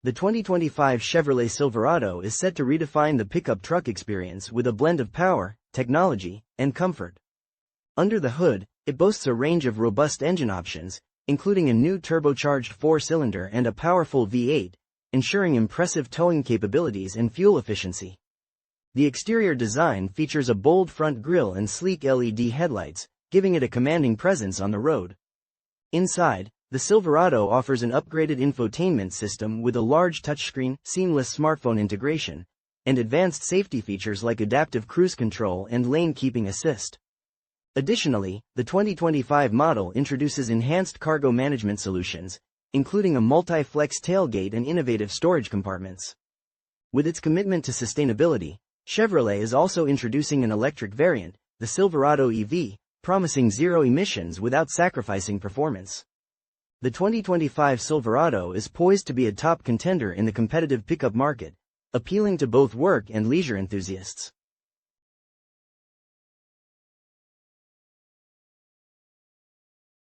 The 2025 Chevrolet Silverado is set to redefine the pickup truck experience with a blend of power, technology, and comfort. Under the hood, it boasts a range of robust engine options, including a new turbocharged 4-cylinder and a powerful V8, ensuring impressive towing capabilities and fuel efficiency. The exterior design features a bold front grille and sleek LED headlights, giving it a commanding presence on the road. Inside, the Silverado offers an upgraded infotainment system with a large touchscreen, seamless smartphone integration, and advanced safety features like adaptive cruise control and lane keeping assist. Additionally, the 2025 model introduces enhanced cargo management solutions, including a multi-flex tailgate and innovative storage compartments. With its commitment to sustainability, Chevrolet is also introducing an electric variant, the Silverado EV, promising zero emissions without sacrificing performance. The 2025 Silverado is poised to be a top contender in the competitive pickup market, appealing to both work and leisure enthusiasts.